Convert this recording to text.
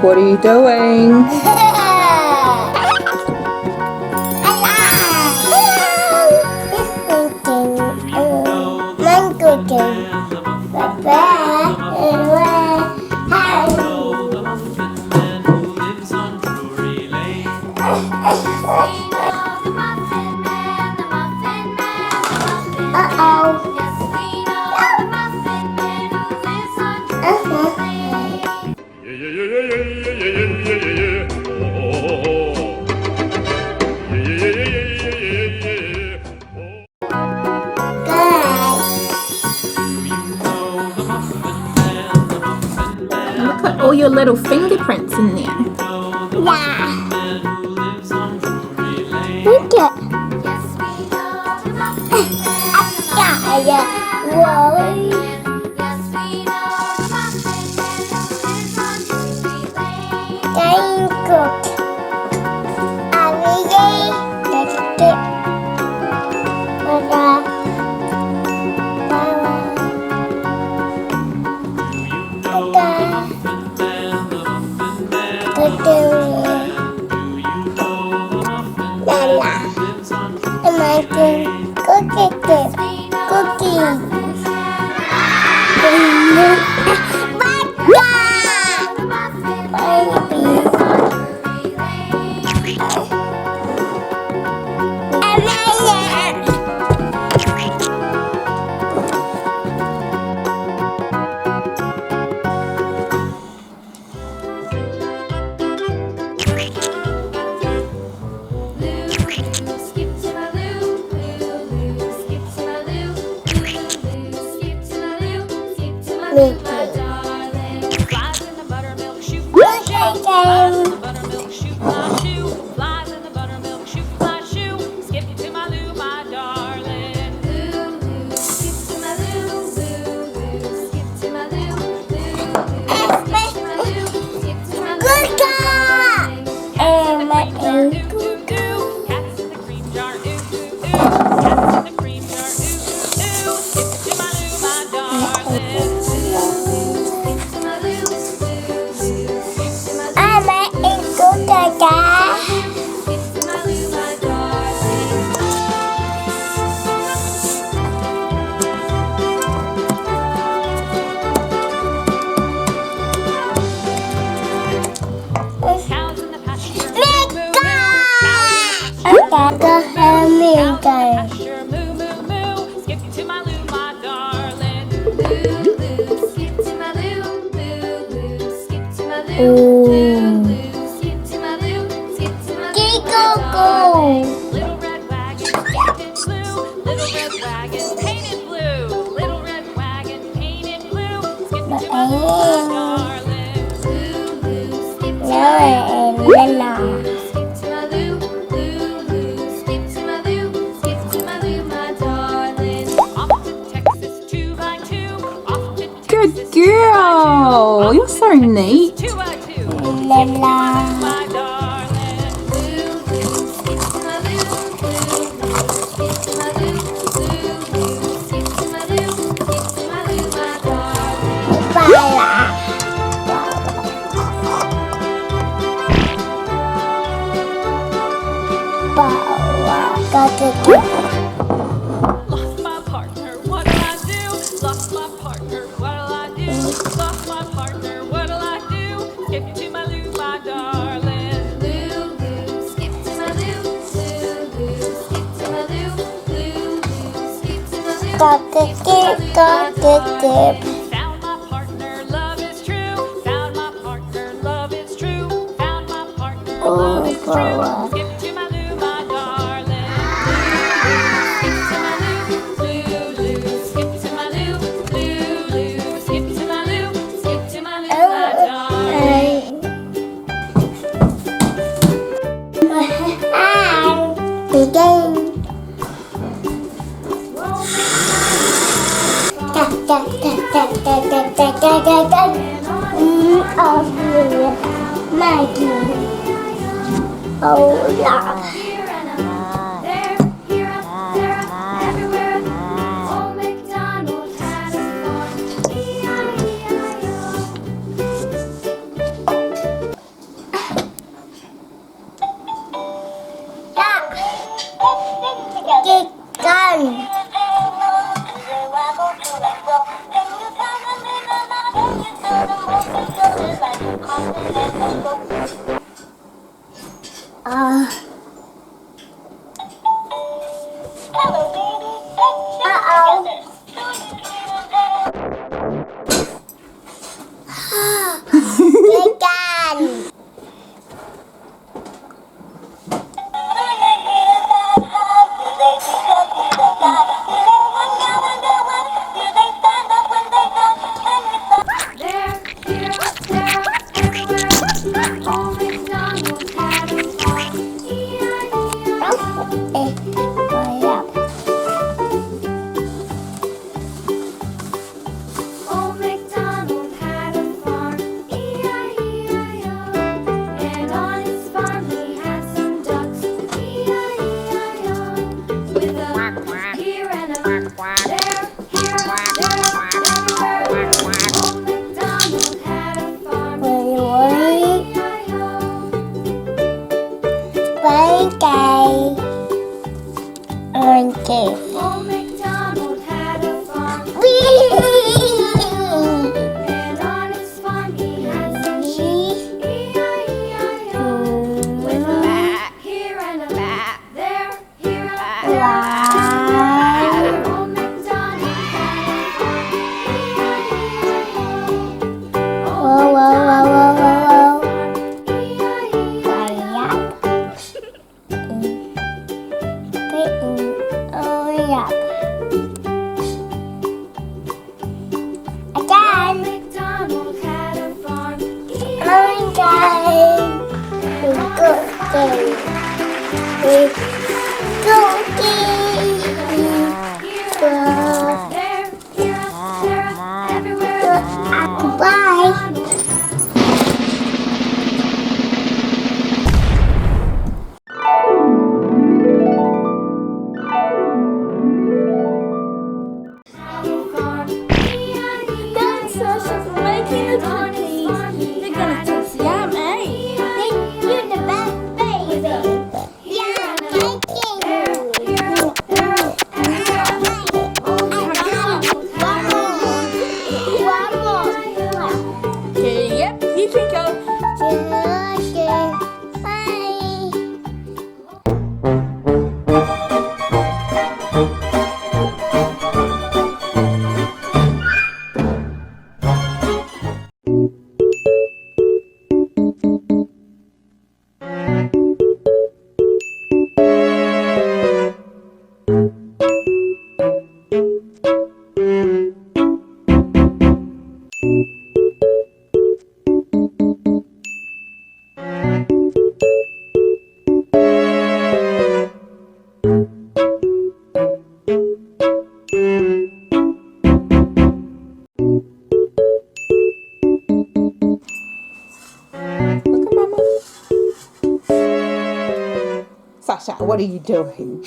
What are you doing? Look at all your little fingerprints in there. Yeah. Look at. Good girl. You're so neat. Lost my partner, what'll I do? Lost my partner, what'll I do? Lost my partner, what'll I do? Skip to my loo, my darling. Loo, loo, skip to my loo. Loo, loo, skip to my loo. Loo, loo, skip to my loo. Found my partner, love is true. Found my partner, love is true. Found my partner, love is true. Skip to my loo, my darling. Skip to my loo, loo, loo. Skip to my loo, loo, loo. Skip to my loo, skip to my loo, my darling. Chicken. There, here, there, everywhere. Old MacDonald had a farm. E-I-E-I-O. Old MacDonald had a farm. E-I-E-I-O. And on his farm he had some ducks. E-I-E-I-O. With a here and a there, here, there, everywhere. Old MacDonald had a farm. E-I-E-I-O. Old MacDonald had a farm. And on his farm he had some sheep. E-I-E-I-O. With a here and a there, here, there. Old MacDonald had a farm. E-I-E-I-O. Old MacDonald had a farm. E-I-E-I-O. Old MacDonald had a farm. There, here, there, everywhere. Bye. Thanks, Sacha, for making the cookies. They're gonna taste yummy. You're the best baby. Yeah, thank you. Okay, yep, you can go. Look at Mama. Sacha, what are you doing?